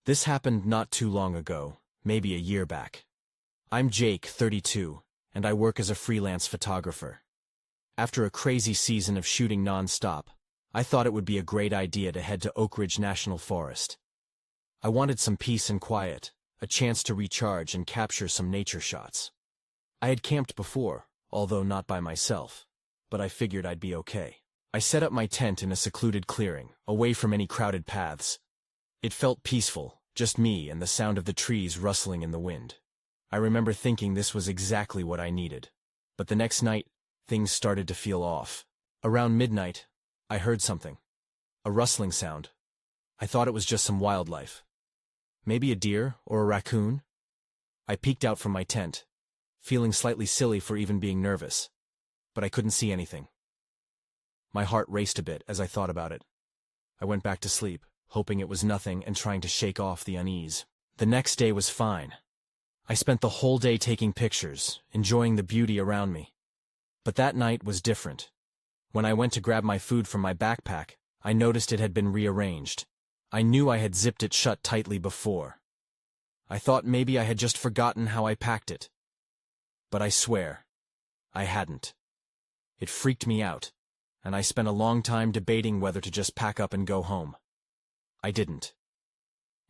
This happened not too long ago, maybe a year back. I'm Jake, 32, and I work as a freelance photographer. After a crazy season of shooting non-stop, I thought it would be a great idea to head to Oakridge National Forest. I wanted some peace and quiet, a chance to recharge and capture some nature shots. I had camped before, although not by myself, but I figured I'd be okay. I set up my tent in a secluded clearing, away from any crowded paths. It felt peaceful, just me and the sound of the trees rustling in the wind. I remember thinking this was exactly what I needed. But the next night, things started to feel off. Around midnight, I heard something. A rustling sound. I thought it was just some wildlife. Maybe a deer or a raccoon? I peeked out from my tent, feeling slightly silly for even being nervous. But I couldn't see anything. My heart raced a bit as I thought about it. I went back to sleep, hoping it was nothing and trying to shake off the unease. The next day was fine. I spent the whole day taking pictures, enjoying the beauty around me. But that night was different. When I went to grab my food from my backpack, I noticed it had been rearranged. I knew I had zipped it shut tightly before. I thought maybe I had just forgotten how I packed it. But I swear, I hadn't. It freaked me out, and I spent a long time debating whether to just pack up and go home. I didn't.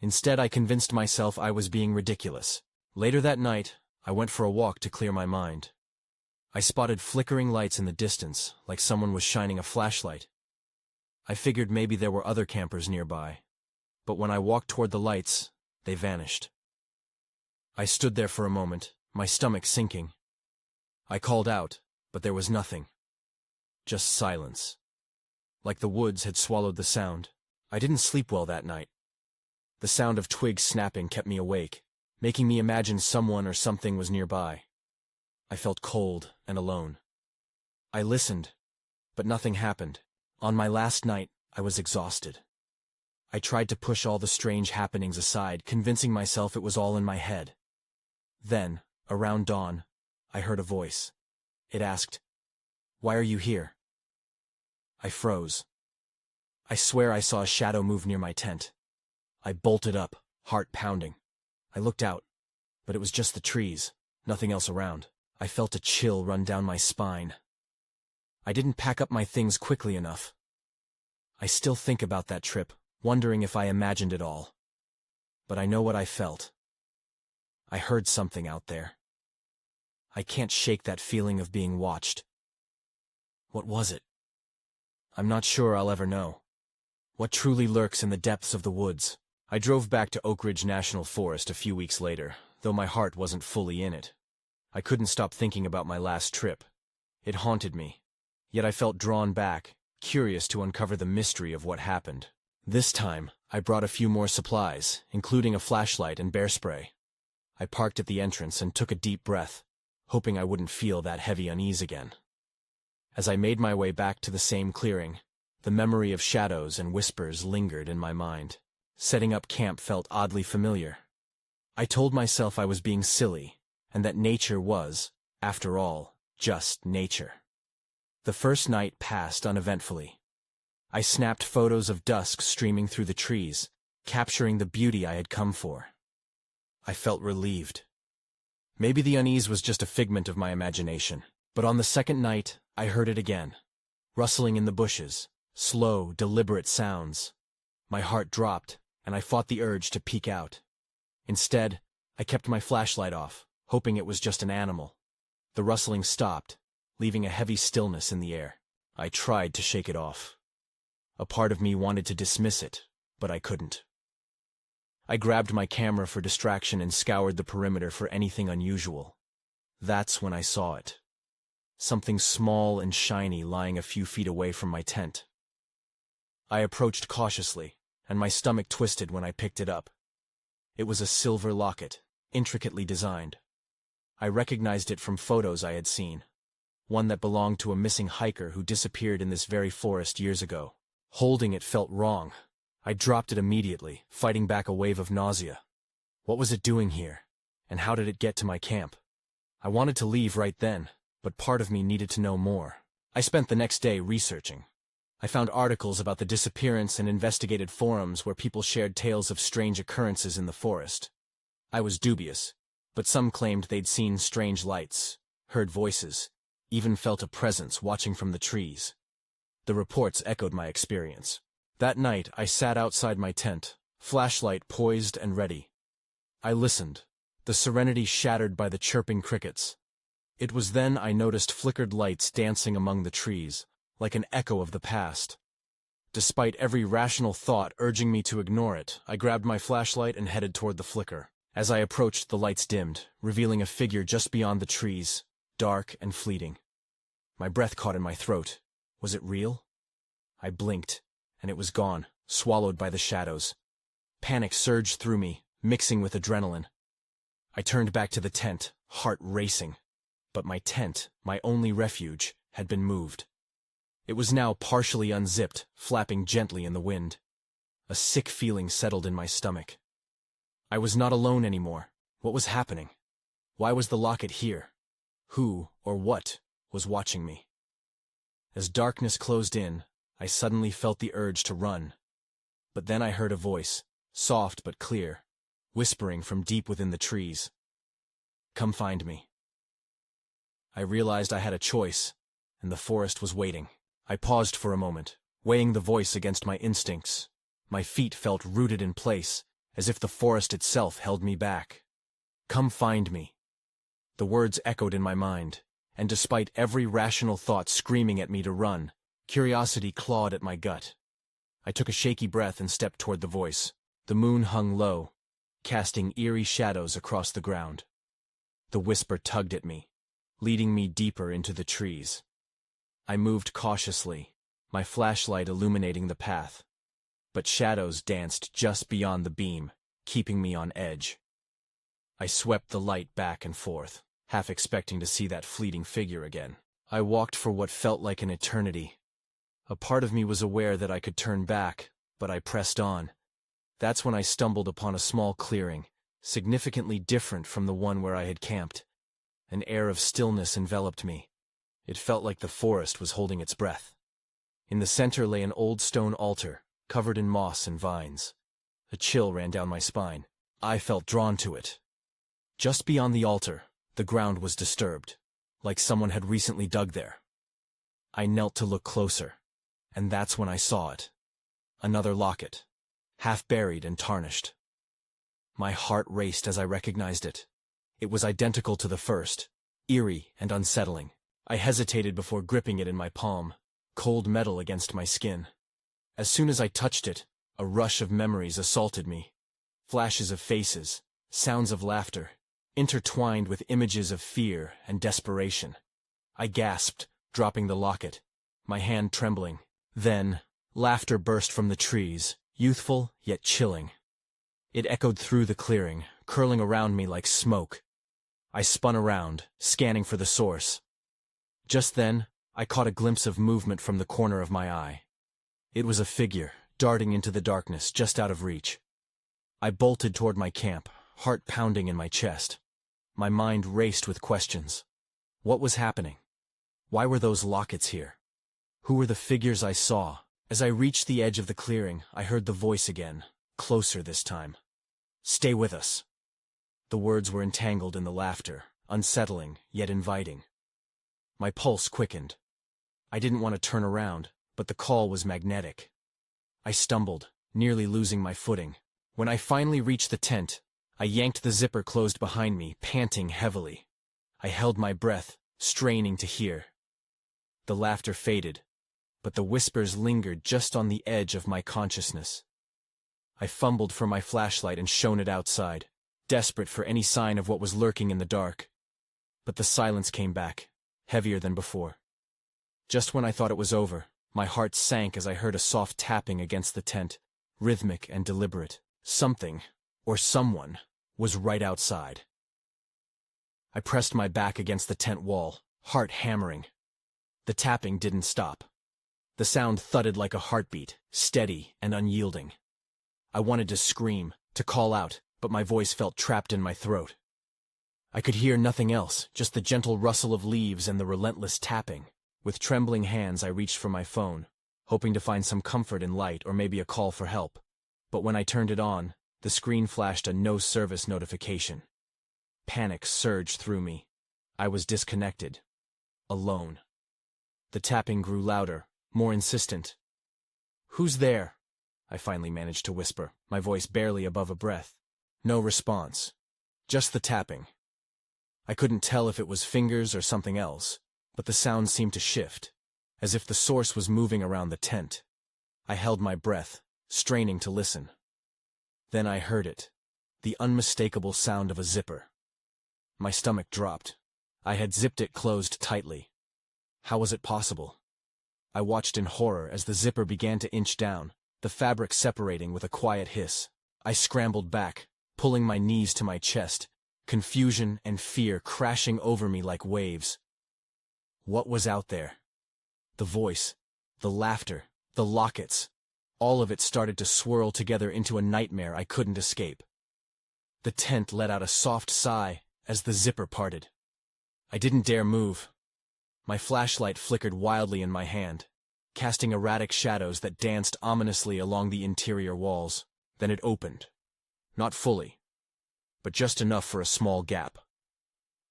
Instead, I convinced myself I was being ridiculous. Later that night, I went for a walk to clear my mind. I spotted flickering lights in the distance, like someone was shining a flashlight. I figured maybe there were other campers nearby, but when I walked toward the lights, they vanished. I stood there for a moment, my stomach sinking. I called out, but there was nothing. Just silence. Like the woods had swallowed the sound. I didn't sleep well that night. The sound of twigs snapping kept me awake, making me imagine someone or something was nearby. I felt cold and alone. I listened, but nothing happened. On my last night, I was exhausted. I tried to push all the strange happenings aside, convincing myself it was all in my head. Then, around dawn, I heard a voice. It asked, "Why are you here?" I froze. I swear I saw a shadow move near my tent. I bolted up, heart pounding. I looked out, but it was just the trees, nothing else around. I felt a chill run down my spine. I didn't pack up my things quickly enough. I still think about that trip, wondering if I imagined it all. But I know what I felt. I heard something out there. I can't shake that feeling of being watched. What was it? I'm not sure I'll ever know. What truly lurks in the depths of the woods? I drove back to Oakridge National Forest a few weeks later, though my heart wasn't fully in it. I couldn't stop thinking about my last trip. It haunted me. Yet I felt drawn back, curious to uncover the mystery of what happened. This time, I brought a few more supplies, including a flashlight and bear spray. I parked at the entrance and took a deep breath, hoping I wouldn't feel that heavy unease again. As I made my way back to the same clearing, the memory of shadows and whispers lingered in my mind. Setting up camp felt oddly familiar. I told myself I was being silly, and that nature was, after all, just nature. The first night passed uneventfully. I snapped photos of dusk streaming through the trees, capturing the beauty I had come for. I felt relieved. Maybe the unease was just a figment of my imagination, but on the second night, I heard it again. Rustling in the bushes, slow, deliberate sounds. My heart dropped, and I fought the urge to peek out. Instead, I kept my flashlight off, hoping it was just an animal. The rustling stopped, leaving a heavy stillness in the air. I tried to shake it off. A part of me wanted to dismiss it, but I couldn't. I grabbed my camera for distraction and scoured the perimeter for anything unusual. That's when I saw it. Something small and shiny lying a few feet away from my tent. I approached cautiously, and my stomach twisted when I picked it up. It was a silver locket, intricately designed. I recognized it from photos I had seen, one that belonged to a missing hiker who disappeared in this very forest years ago. Holding it felt wrong. I dropped it immediately, fighting back a wave of nausea. What was it doing here, and how did it get to my camp? I wanted to leave right then, but part of me needed to know more. I spent the next day researching. I found articles about the disappearance and investigated forums where people shared tales of strange occurrences in the forest. I was dubious, but some claimed they'd seen strange lights, heard voices, even felt a presence watching from the trees. The reports echoed my experience. That night, I sat outside my tent, flashlight poised and ready. I listened, the serenity shattered by the chirping crickets. It was then I noticed flickered lights dancing among the trees, like an echo of the past. Despite every rational thought urging me to ignore it, I grabbed my flashlight and headed toward the flicker. As I approached, the lights dimmed, revealing a figure just beyond the trees, dark and fleeting. My breath caught in my throat. Was it real? I blinked, and it was gone, swallowed by the shadows. Panic surged through me, mixing with adrenaline. I turned back to the tent, heart racing. But my tent, my only refuge, had been moved. It was now partially unzipped, flapping gently in the wind. A sick feeling settled in my stomach. I was not alone anymore. What was happening? Why was the locket here? Who, or what, was watching me? As darkness closed in, I suddenly felt the urge to run. But then I heard a voice, soft but clear, whispering from deep within the trees. "Come find me." I realized I had a choice, and the forest was waiting. I paused for a moment, weighing the voice against my instincts. My feet felt rooted in place, as if the forest itself held me back. "Come find me." The words echoed in my mind, and despite every rational thought screaming at me to run, curiosity clawed at my gut. I took a shaky breath and stepped toward the voice. The moon hung low, casting eerie shadows across the ground. The whisper tugged at me, leading me deeper into the trees. I moved cautiously, my flashlight illuminating the path. But shadows danced just beyond the beam, keeping me on edge. I swept the light back and forth, half expecting to see that fleeting figure again. I walked for what felt like an eternity. A part of me was aware that I could turn back, but I pressed on. That's when I stumbled upon a small clearing, significantly different from the one where I had camped. An air of stillness enveloped me. It felt like the forest was holding its breath. In the center lay an old stone altar, covered in moss and vines. A chill ran down my spine. I felt drawn to it. Just beyond the altar, the ground was disturbed, like someone had recently dug there. I knelt to look closer, and that's when I saw it. Another locket, half buried and tarnished. My heart raced as I recognized it. It was identical to the first, eerie and unsettling. I hesitated before gripping it in my palm, cold metal against my skin. As soon as I touched it, a rush of memories assaulted me. Flashes of faces, sounds of laughter, intertwined with images of fear and desperation. I gasped, dropping the locket, my hand trembling. Then, laughter burst from the trees, youthful yet chilling. It echoed through the clearing, curling around me like smoke. I spun around, scanning for the source. Just then, I caught a glimpse of movement from the corner of my eye. It was a figure, darting into the darkness just out of reach. I bolted toward my camp, heart pounding in my chest. My mind raced with questions. What was happening? Why were those lockets here? Who were the figures I saw? As I reached the edge of the clearing, I heard the voice again, closer this time. "Stay with us." The words were entangled in the laughter, unsettling, yet inviting. My pulse quickened. I didn't want to turn around, but the call was magnetic. I stumbled, nearly losing my footing. When I finally reached the tent, I yanked the zipper closed behind me, panting heavily. I held my breath, straining to hear. The laughter faded, but the whispers lingered just on the edge of my consciousness. I fumbled for my flashlight and shone it outside, desperate for any sign of what was lurking in the dark. But the silence came back, heavier than before. Just when I thought it was over, my heart sank as I heard a soft tapping against the tent, rhythmic and deliberate. Something, or someone, was right outside. I pressed my back against the tent wall, heart hammering. The tapping didn't stop. The sound thudded like a heartbeat, steady and unyielding. I wanted to scream, to call out, but my voice felt trapped in my throat. I could hear nothing else, just the gentle rustle of leaves and the relentless tapping. With trembling hands I reached for my phone, hoping to find some comfort in light or maybe a call for help. But when I turned it on, the screen flashed a no service notification. Panic surged through me. I was disconnected. Alone. The tapping grew louder, more insistent. "Who's there?" I finally managed to whisper, my voice barely above a breath. No response. Just the tapping. I couldn't tell if it was fingers or something else, but the sound seemed to shift, as if the source was moving around the tent. I held my breath, straining to listen. Then I heard it, the unmistakable sound of a zipper. My stomach dropped. I had zipped it closed tightly. How was it possible? I watched in horror as the zipper began to inch down, the fabric separating with a quiet hiss. I scrambled back, pulling my knees to my chest, confusion and fear crashing over me like waves. What was out there? The voice, the laughter, the lockets. All of it started to swirl together into a nightmare I couldn't escape. The tent let out a soft sigh as the zipper parted. I didn't dare move. My flashlight flickered wildly in my hand, casting erratic shadows that danced ominously along the interior walls. Then it opened. Not fully, but just enough for a small gap.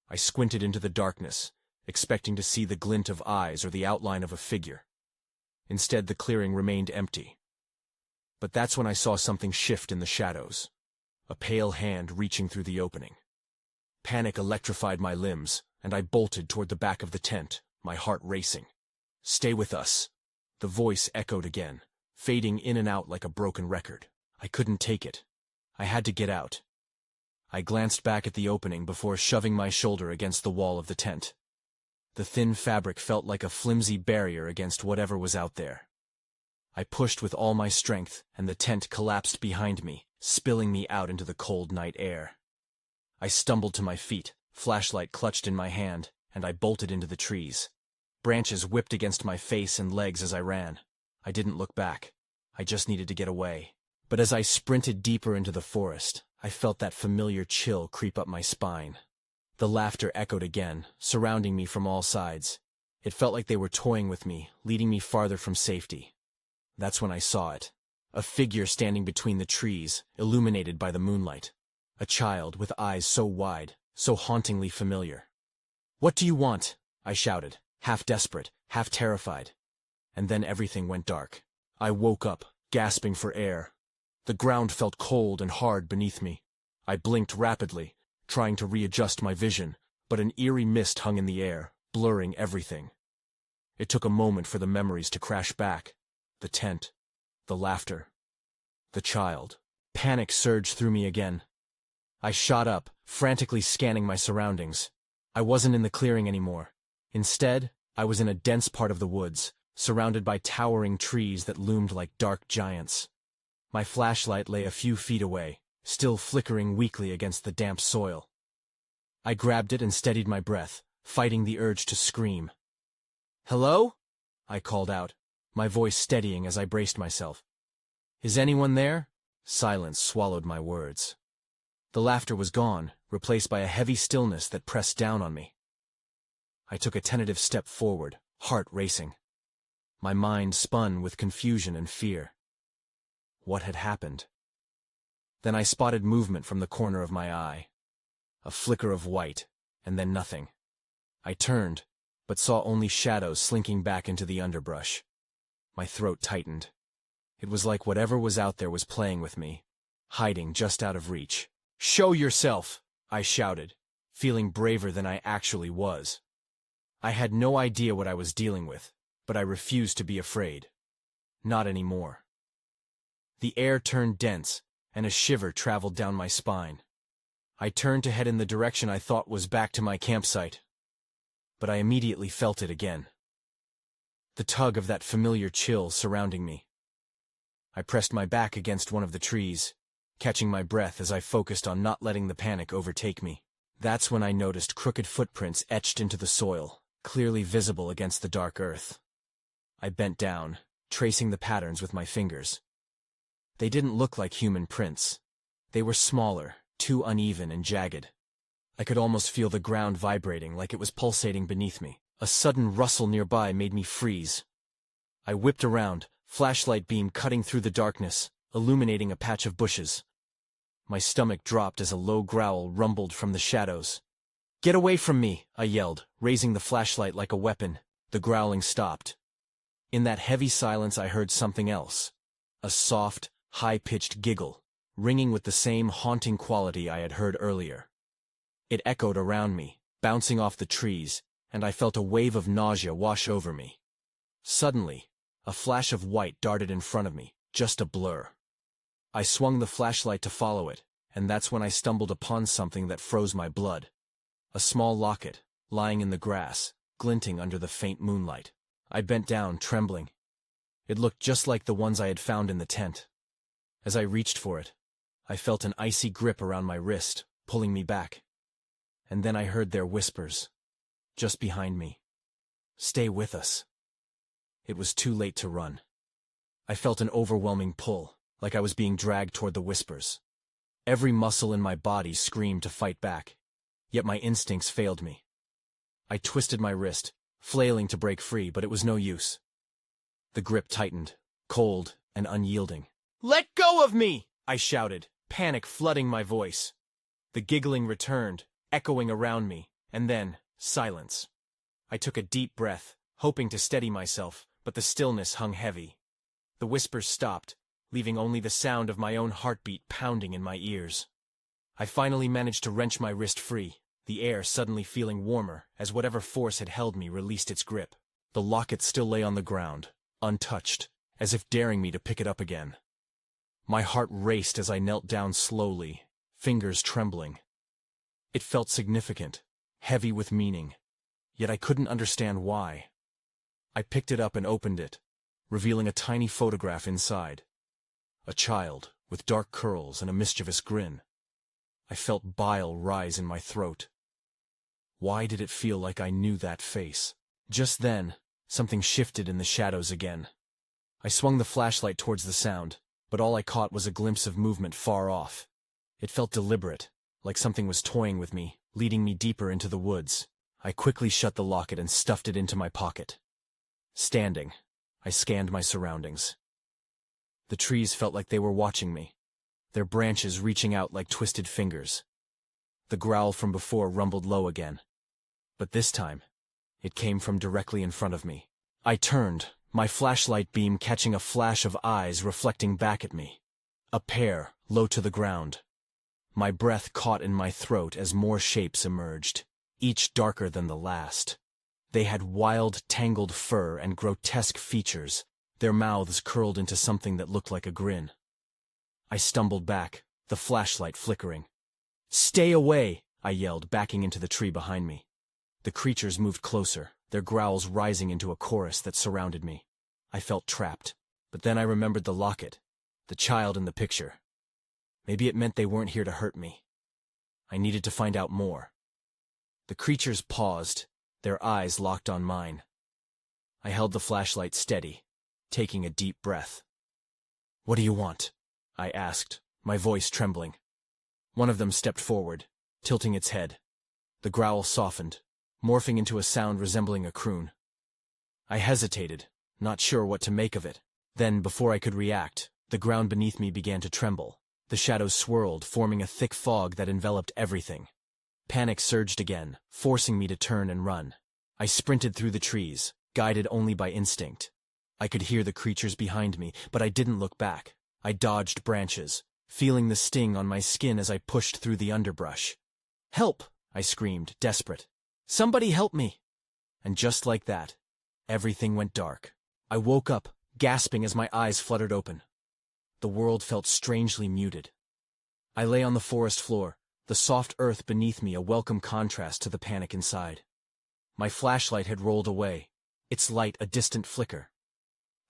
I squinted into the darkness, expecting to see the glint of eyes or the outline of a figure. Instead, the clearing remained empty. But that's when I saw something shift in the shadows. A pale hand reaching through the opening. Panic electrified my limbs, and I bolted toward the back of the tent, my heart racing. "Stay with us." The voice echoed again, fading in and out like a broken record. I couldn't take it. I had to get out. I glanced back at the opening before shoving my shoulder against the wall of the tent. The thin fabric felt like a flimsy barrier against whatever was out there. I pushed with all my strength, and the tent collapsed behind me, spilling me out into the cold night air. I stumbled to my feet, flashlight clutched in my hand, and I bolted into the trees. Branches whipped against my face and legs as I ran. I didn't look back. I just needed to get away. But as I sprinted deeper into the forest, I felt that familiar chill creep up my spine. The laughter echoed again, surrounding me from all sides. It felt like they were toying with me, leading me farther from safety. That's when I saw it. A figure standing between the trees, illuminated by the moonlight. A child with eyes so wide, so hauntingly familiar. "What do you want?" I shouted, half desperate, half terrified. And then everything went dark. I woke up, gasping for air. The ground felt cold and hard beneath me. I blinked rapidly, trying to readjust my vision, but an eerie mist hung in the air, blurring everything. It took a moment for the memories to crash back. The tent, the laughter, the child. Panic surged through me again. I shot up, frantically scanning my surroundings. I wasn't in the clearing anymore. Instead, I was in a dense part of the woods, surrounded by towering trees that loomed like dark giants. My flashlight lay a few feet away, still flickering weakly against the damp soil. I grabbed it and steadied my breath, fighting the urge to scream. "Hello?" I called out, my voice steadying as I braced myself. "Is anyone there?" Silence swallowed my words. The laughter was gone, replaced by a heavy stillness that pressed down on me. I took a tentative step forward, heart racing. My mind spun with confusion and fear. What had happened? Then I spotted movement from the corner of my eye. A flicker of white, and then nothing. I turned, but saw only shadows slinking back into the underbrush. My throat tightened. It was like whatever was out there was playing with me, hiding just out of reach. "Show yourself!" I shouted, feeling braver than I actually was. I had no idea what I was dealing with, but I refused to be afraid. Not anymore. The air turned dense, and a shiver traveled down my spine. I turned to head in the direction I thought was back to my campsite, but I immediately felt it again. The tug of that familiar chill surrounding me. I pressed my back against one of the trees, catching my breath as I focused on not letting the panic overtake me. That's when I noticed crooked footprints etched into the soil, clearly visible against the dark earth. I bent down, tracing the patterns with my fingers. They didn't look like human prints. They were smaller, too uneven and jagged. I could almost feel the ground vibrating like it was pulsating beneath me. A sudden rustle nearby made me freeze. I whipped around, flashlight beam cutting through the darkness, illuminating a patch of bushes. My stomach dropped as a low growl rumbled from the shadows. "Get away from me!" I yelled, raising the flashlight like a weapon. The growling stopped. In that heavy silence I heard something else. A soft, high-pitched giggle, ringing with the same haunting quality I had heard earlier. It echoed around me, bouncing off the trees, and I felt a wave of nausea wash over me. Suddenly, a flash of white darted in front of me, just a blur. I swung the flashlight to follow it, and that's when I stumbled upon something that froze my blood. A small locket, lying in the grass, glinting under the faint moonlight. I bent down, trembling. It looked just like the ones I had found in the tent. As I reached for it, I felt an icy grip around my wrist, pulling me back. And then I heard their whispers, just behind me. "Stay with us." It was too late to run. I felt an overwhelming pull, like I was being dragged toward the whispers. Every muscle in my body screamed to fight back, yet my instincts failed me. I twisted my wrist, flailing to break free, but it was no use. The grip tightened, cold and unyielding. "Let go of me!" I shouted, panic flooding my voice. The giggling returned, echoing around me, and then silence. I took a deep breath, hoping to steady myself, but the stillness hung heavy. The whispers stopped, leaving only the sound of my own heartbeat pounding in my ears. I finally managed to wrench my wrist free, the air suddenly feeling warmer as whatever force had held me released its grip. The locket still lay on the ground, untouched, as if daring me to pick it up again. My heart raced as I knelt down slowly, fingers trembling. It felt significant, heavy with meaning, yet I couldn't understand why. I picked it up and opened it, revealing a tiny photograph inside. A child, with dark curls and a mischievous grin. I felt bile rise in my throat. Why did it feel like I knew that face? Just then, something shifted in the shadows again. I swung the flashlight towards the sound, but all I caught was a glimpse of movement far off. It felt deliberate, like something was toying with me, leading me deeper into the woods. I quickly shut the locket and stuffed it into my pocket. Standing, I scanned my surroundings. The trees felt like they were watching me, their branches reaching out like twisted fingers. The growl from before rumbled low again, but this time, it came from directly in front of me. I turned, my flashlight beam catching a flash of eyes reflecting back at me. A pair, low to the ground. My breath caught in my throat as more shapes emerged, each darker than the last. They had wild, tangled fur and grotesque features, their mouths curled into something that looked like a grin. I stumbled back, the flashlight flickering. "Stay away!" I yelled, backing into the tree behind me. The creatures moved closer, their growls rising into a chorus that surrounded me. I felt trapped, but then I remembered the locket, the child in the picture. Maybe it meant they weren't here to hurt me. I needed to find out more. The creatures paused, their eyes locked on mine. I held the flashlight steady, taking a deep breath. "What do you want?" I asked, my voice trembling. One of them stepped forward, tilting its head. The growl softened, morphing into a sound resembling a croon. I hesitated, not sure what to make of it. Then, before I could react, the ground beneath me began to tremble. The shadows swirled, forming a thick fog that enveloped everything. Panic surged again, forcing me to turn and run. I sprinted through the trees, guided only by instinct. I could hear the creatures behind me, but I didn't look back. I dodged branches, feeling the sting on my skin as I pushed through the underbrush. "Help!" I screamed, desperate. "Somebody help me!" And just like that, everything went dark. I woke up, gasping as my eyes fluttered open. The world felt strangely muted. I lay on the forest floor, the soft earth beneath me a welcome contrast to the panic inside. My flashlight had rolled away, its light a distant flicker.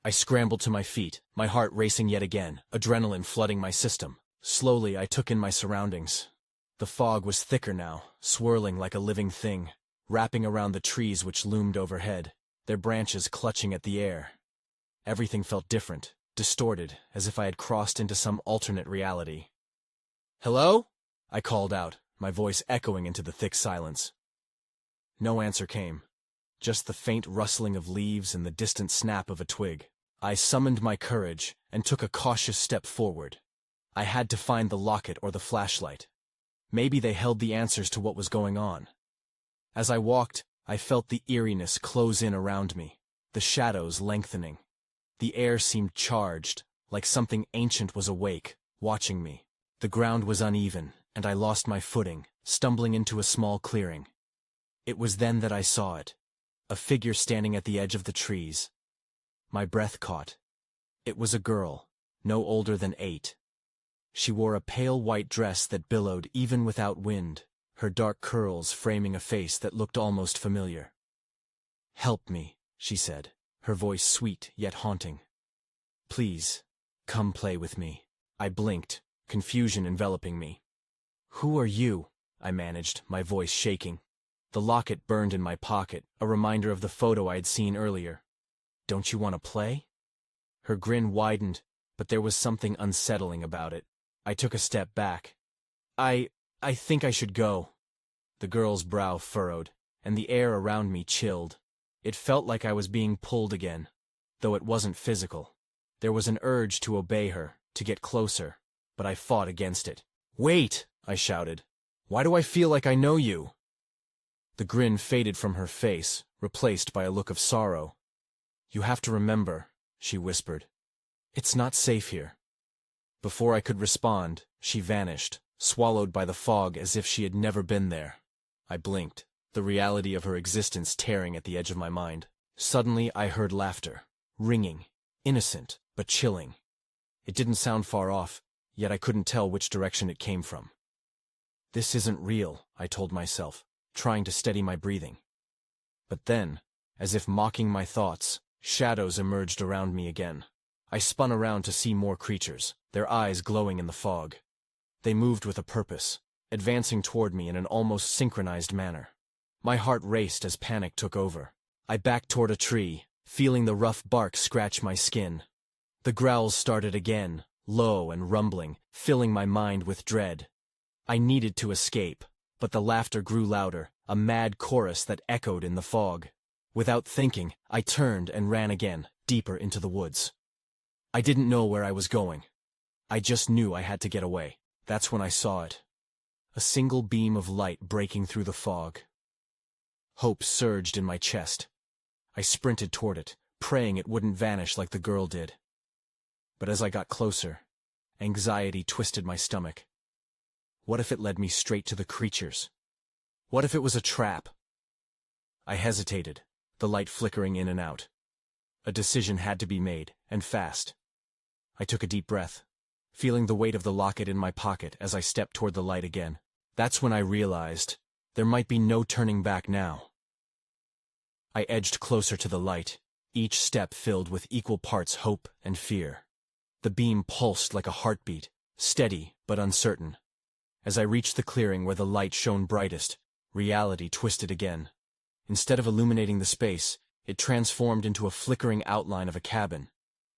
I scrambled to my feet, my heart racing yet again, adrenaline flooding my system. Slowly, I took in my surroundings. The fog was thicker now, swirling like a living thing, wrapping around the trees which loomed overhead, their branches clutching at the air. Everything felt different, distorted, as if I had crossed into some alternate reality. "Hello?" I called out, my voice echoing into the thick silence. No answer came. just the faint rustling of leaves and the distant snap of a twig. I summoned my courage and took a cautious step forward. I had to find the locket or the flashlight. Maybe they held the answers to what was going on. As I walked, I felt the eeriness close in around me, the shadows lengthening. The air seemed charged, like something ancient was awake, watching me. The ground was uneven, and I lost my footing, stumbling into a small clearing. It was then that I saw it, a figure standing at the edge of the trees. My breath caught. It was a girl, no older than 8. She wore a pale white dress that billowed even without wind, her dark curls framing a face that looked almost familiar. "Help me," she said, her voice sweet yet haunting. "Please, come play with me." I blinked, confusion enveloping me. "Who are you?" I managed, my voice shaking. The locket burned in my pocket, a reminder of the photo I had seen earlier. "Don't you want to play?" Her grin widened, but there was something unsettling about it. I took a step back. I think I should go." The girl's brow furrowed, and the air around me chilled. It felt like I was being pulled again, though it wasn't physical. There was an urge to obey her, to get closer, but I fought against it. "Wait!" I shouted. "Why do I feel like I know you?" The grin faded from her face, replaced by a look of sorrow. "You have to remember," she whispered. "It's not safe here." Before I could respond, she vanished, swallowed by the fog as if she had never been there. I blinked, the reality of her existence tearing at the edge of my mind. Suddenly I heard laughter, ringing, innocent, but chilling. It didn't sound far off, yet I couldn't tell which direction it came from. "This isn't real," I told myself, trying to steady my breathing. But then, as if mocking my thoughts, shadows emerged around me again. I spun around to see more creatures, their eyes glowing in the fog. They moved with a purpose, advancing toward me in an almost synchronized manner. My heart raced as panic took over. I backed toward a tree, feeling the rough bark scratch my skin. The growls started again, low and rumbling, filling my mind with dread. I needed to escape, but the laughter grew louder, a mad chorus that echoed in the fog. Without thinking, I turned and ran again, deeper into the woods. I didn't know where I was going. I just knew I had to get away. That's when I saw it. A single beam of light breaking through the fog. Hope surged in my chest. I sprinted toward it, praying it wouldn't vanish like the girl did. But as I got closer, anxiety twisted my stomach. What if it led me straight to the creatures? What if it was a trap? I hesitated, the light flickering in and out. A decision had to be made, and fast. I took a deep breath, feeling the weight of the locket in my pocket as I stepped toward the light again. That's when I realized there might be no turning back now. I edged closer to the light, each step filled with equal parts hope and fear. The beam pulsed like a heartbeat, steady but uncertain. As I reached the clearing where the light shone brightest, reality twisted again. Instead of illuminating the space, it transformed into a flickering outline of a cabin.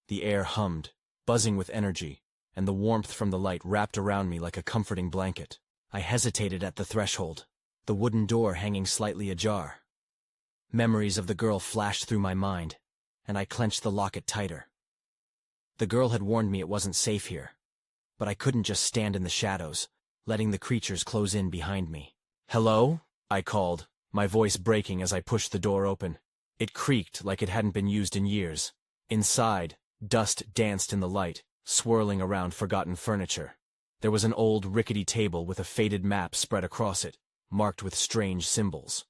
The air hummed, buzzing with energy, and the warmth from the light wrapped around me like a comforting blanket. I hesitated at the threshold, the wooden door hanging slightly ajar. Memories of the girl flashed through my mind, and I clenched the locket tighter. The girl had warned me it wasn't safe here, but I couldn't just stand in the shadows, letting the creatures close in behind me. "Hello?" I called, my voice breaking as I pushed the door open. It creaked like it hadn't been used in years. Inside, dust danced in the light, swirling around forgotten furniture. There was an old, rickety table with a faded map spread across it, marked with strange symbols.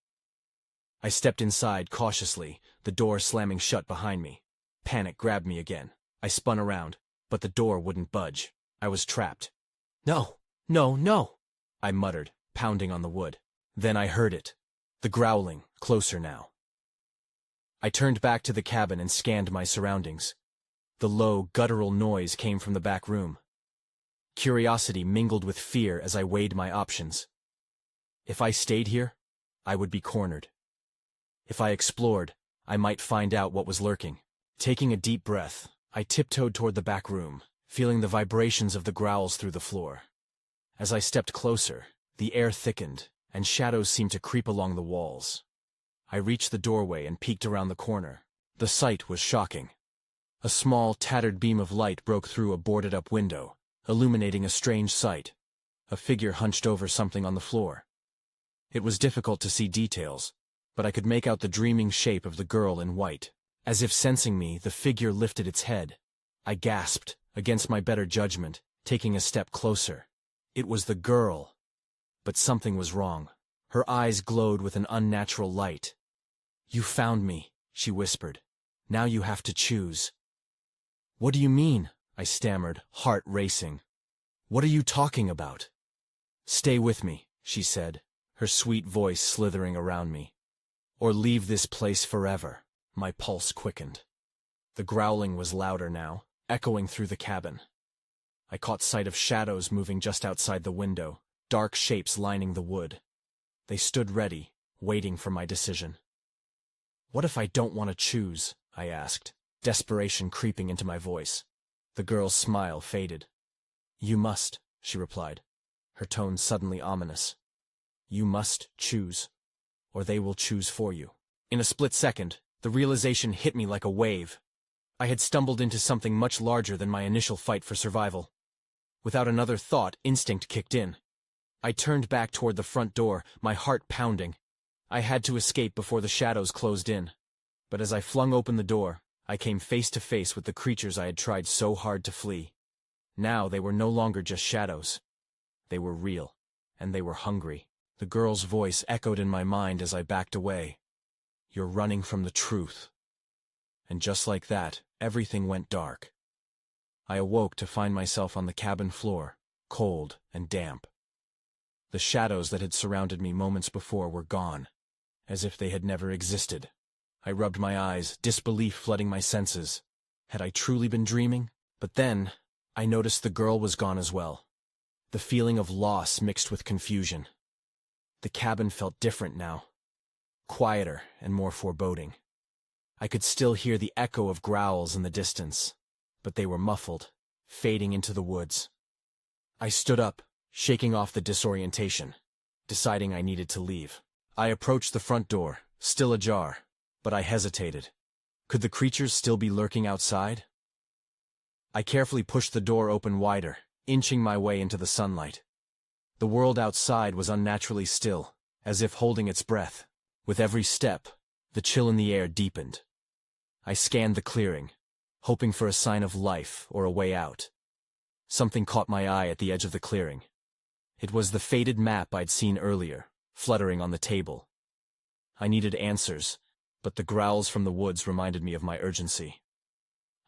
I stepped inside cautiously, the door slamming shut behind me. Panic grabbed me again. I spun around, but the door wouldn't budge. I was trapped. "No, no, no!" I muttered, pounding on the wood. Then I heard it. The growling, closer now. I turned back to the cabin and scanned my surroundings. The low, guttural noise came from the back room. Curiosity mingled with fear as I weighed my options. If I stayed here, I would be cornered. If I explored, I might find out what was lurking. Taking a deep breath, I tiptoed toward the back room, feeling the vibrations of the growls through the floor. As I stepped closer, the air thickened, and shadows seemed to creep along the walls. I reached the doorway and peeked around the corner. The sight was shocking. A small, tattered beam of light broke through a boarded-up window, illuminating a strange sight. A figure hunched over something on the floor. It was difficult to see details, but I could make out the dreaming shape of the girl in white. As if sensing me, the figure lifted its head. I gasped, against my better judgment, taking a step closer. It was the girl. But something was wrong. Her eyes glowed with an unnatural light. "You found me," she whispered. "Now you have to choose." "What do you mean?" I stammered, heart racing. "What are you talking about?" "Stay with me," she said, her sweet voice slithering around me. "Or leave this place forever." My pulse quickened. The growling was louder now, echoing through the cabin. I caught sight of shadows moving just outside the window, dark shapes lining the wood. They stood ready, waiting for my decision. "What if I don't want to choose?" I asked, desperation creeping into my voice. The girl's smile faded. "You must," she replied, her tone suddenly ominous. "You must choose, or they will choose for you." In a split second, the realization hit me like a wave. I had stumbled into something much larger than my initial fight for survival. Without another thought, instinct kicked in. I turned back toward the front door, my heart pounding. I had to escape before the shadows closed in. But as I flung open the door, I came face to face with the creatures I had tried so hard to flee. Now they were no longer just shadows. They were real, and they were hungry. The girl's voice echoed in my mind as I backed away. "You're running from the truth." And just like that, everything went dark. I awoke to find myself on the cabin floor, cold and damp. The shadows that had surrounded me moments before were gone, as if they had never existed. I rubbed my eyes, disbelief flooding my senses. Had I truly been dreaming? But then, I noticed the girl was gone as well. The feeling of loss mixed with confusion. The cabin felt different now. Quieter and more foreboding. I could still hear the echo of growls in the distance, but they were muffled, fading into the woods. I stood up, shaking off the disorientation, deciding I needed to leave. I approached the front door, still ajar, but I hesitated. Could the creatures still be lurking outside? I carefully pushed the door open wider, inching my way into the sunlight. The world outside was unnaturally still, as if holding its breath. With every step, the chill in the air deepened. I scanned the clearing, hoping for a sign of life or a way out. Something caught my eye at the edge of the clearing. It was the faded map I'd seen earlier, fluttering on the table. I needed answers, but the growls from the woods reminded me of my urgency.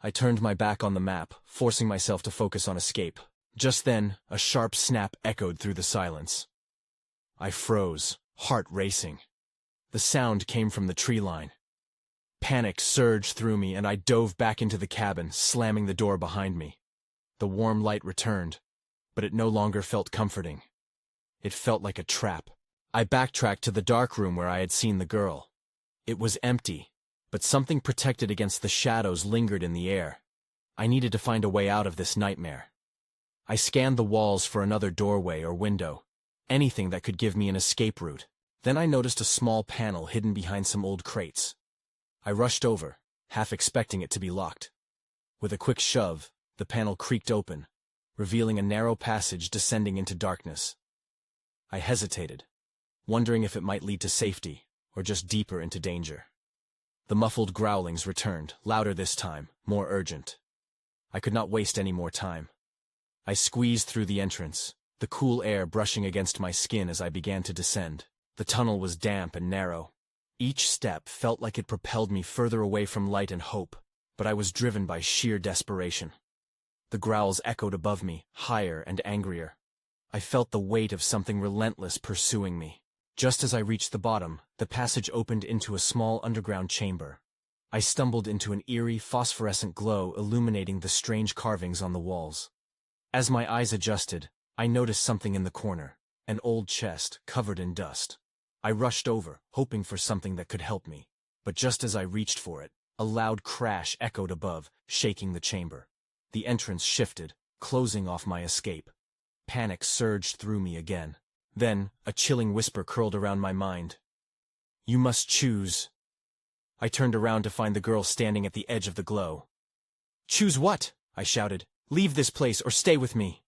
I turned my back on the map, forcing myself to focus on escape. Just then, a sharp snap echoed through the silence. I froze, heart racing. The sound came from the tree line. Panic surged through me, and I dove back into the cabin, slamming the door behind me. The warm light returned, but it no longer felt comforting. It felt like a trap. I backtracked to the dark room where I had seen the girl. It was empty, but something protected against the shadows lingered in the air. I needed to find a way out of this nightmare. I scanned the walls for another doorway or window, anything that could give me an escape route. Then I noticed a small panel hidden behind some old crates. I rushed over, half expecting it to be locked. With a quick shove, the panel creaked open, revealing a narrow passage descending into darkness. I hesitated, wondering if it might lead to safety, or just deeper into danger. The muffled growlings returned, louder this time, more urgent. I could not waste any more time. I squeezed through the entrance, the cool air brushing against my skin as I began to descend. The tunnel was damp and narrow. Each step felt like it propelled me further away from light and hope, but I was driven by sheer desperation. The growls echoed above me, higher and angrier. I felt the weight of something relentless pursuing me. Just as I reached the bottom, the passage opened into a small underground chamber. I stumbled into an eerie, phosphorescent glow illuminating the strange carvings on the walls. As my eyes adjusted, I noticed something in the corner, an old chest covered in dust. I rushed over, hoping for something that could help me. But just as I reached for it, a loud crash echoed above, shaking the chamber. The entrance shifted, closing off my escape. Panic surged through me again. Then, a chilling whisper curled around my mind. You must choose. I turned around to find the girl standing at the edge of the glow. Choose what? I shouted. Leave this place or stay with me.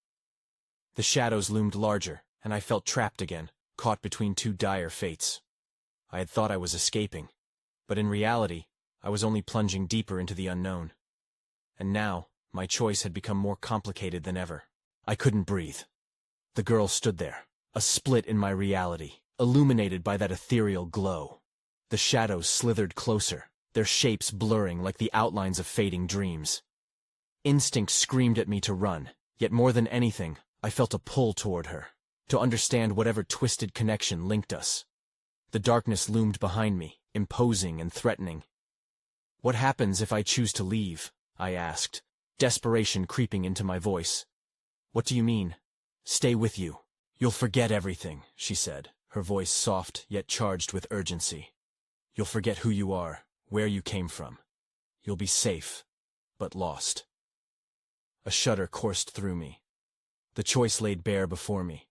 The shadows loomed larger, and I felt trapped again, caught between two dire fates. I had thought I was escaping, but in reality, I was only plunging deeper into the unknown. And now, my choice had become more complicated than ever. I couldn't breathe. The girl stood there, a split in my reality, illuminated by that ethereal glow. The shadows slithered closer, their shapes blurring like the outlines of fading dreams. Instinct screamed at me to run, yet more than anything, I felt a pull toward her, to understand whatever twisted connection linked us. The darkness loomed behind me, imposing and threatening. What happens if I choose to leave? I asked, desperation creeping into my voice. What do you mean? Stay with you. You'll forget everything, she said, her voice soft yet charged with urgency. You'll forget who you are, where you came from. You'll be safe, but lost. A shudder coursed through me. The choice laid bare before me.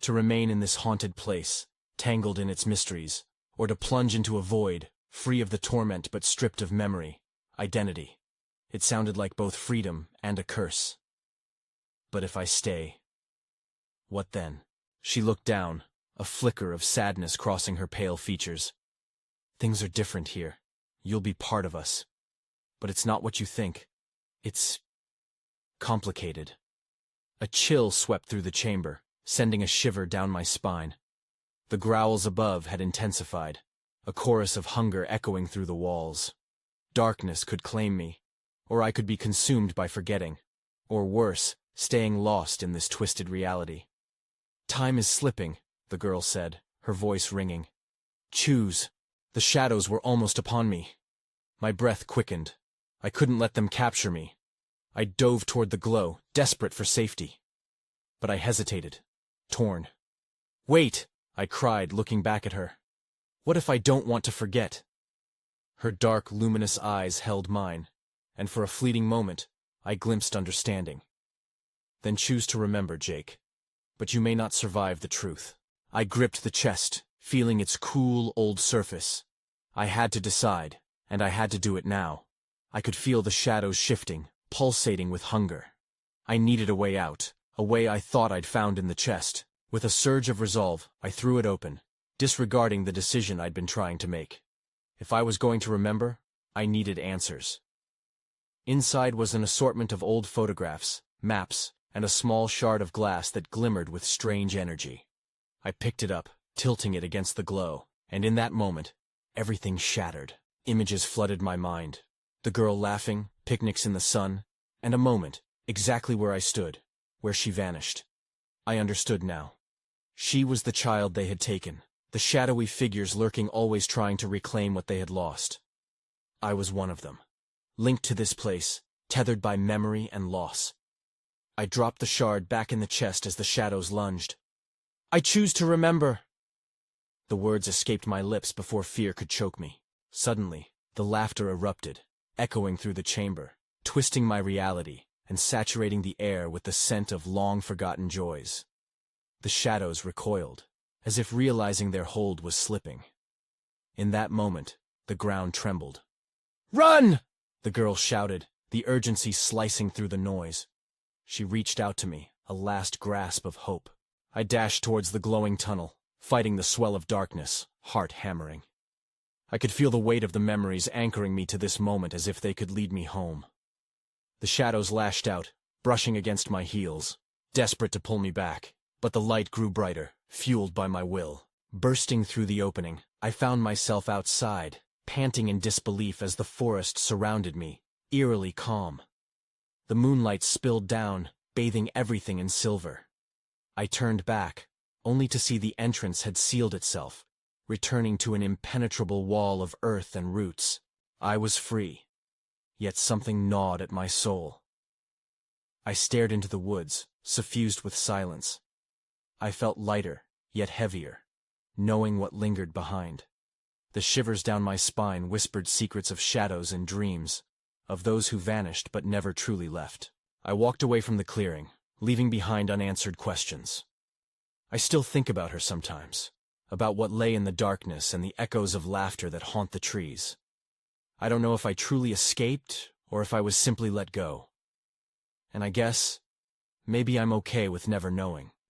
To remain in this haunted place, tangled in its mysteries, or to plunge into a void, free of the torment but stripped of memory, identity. It sounded like both freedom and a curse. But if I stay, what then? She looked down, a flicker of sadness crossing her pale features. Things are different here. You'll be part of us. But it's not what you think. It's complicated. A chill swept through the chamber, sending a shiver down my spine. The growls above had intensified, a chorus of hunger echoing through the walls. Darkness could claim me, or I could be consumed by forgetting, or worse, staying lost in this twisted reality. Time is slipping, the girl said, her voice ringing. Choose. The shadows were almost upon me. My breath quickened. I couldn't let them capture me. I dove toward the glow, desperate for safety. But I hesitated, torn. Wait, I cried, looking back at her. What if I don't want to forget? Her dark, luminous eyes held mine, and for a fleeting moment, I glimpsed understanding. Then choose to remember, Jake. But you may not survive the truth. I gripped the chest, feeling its cool, old surface. I had to decide, and I had to do it now. I could feel the shadows shifting, pulsating with hunger. I needed a way out, a way I thought I'd found in the chest. With a surge of resolve, I threw it open, disregarding the decision I'd been trying to make. If I was going to remember, I needed answers. Inside was an assortment of old photographs, maps, and a small shard of glass that glimmered with strange energy. I picked it up, tilting it against the glow, and in that moment, everything shattered. Images flooded my mind. The girl laughing, picnics in the sun, and a moment, exactly where I stood, where she vanished. I understood now. She was the child they had taken, the shadowy figures lurking always trying to reclaim what they had lost. I was one of them, linked to this place, tethered by memory and loss. I dropped the shard back in the chest as the shadows lunged. I choose to remember. The words escaped my lips before fear could choke me. Suddenly, the laughter erupted, echoing through the chamber, twisting my reality and saturating the air with the scent of long-forgotten joys. The shadows recoiled, as if realizing their hold was slipping. In that moment, the ground trembled. Run! The girl shouted, the urgency slicing through the noise. She reached out to me, a last grasp of hope. I dashed towards the glowing tunnel, fighting the swell of darkness, heart hammering. I could feel the weight of the memories anchoring me to this moment as if they could lead me home. The shadows lashed out, brushing against my heels, desperate to pull me back, but the light grew brighter, fueled by my will. Bursting through the opening, I found myself outside, panting in disbelief as the forest surrounded me, eerily calm. The moonlight spilled down, bathing everything in silver. I turned back, only to see the entrance had sealed itself, returning to an impenetrable wall of earth and roots. I was free, yet something gnawed at my soul. I stared into the woods, suffused with silence. I felt lighter, yet heavier, knowing what lingered behind. The shivers down my spine whispered secrets of shadows and dreams, of those who vanished but never truly left. I walked away from the clearing, leaving behind unanswered questions. I still think about her sometimes, about what lay in the darkness and the echoes of laughter that haunt the trees. I don't know if I truly escaped or if I was simply let go. And I guess, maybe I'm okay with never knowing.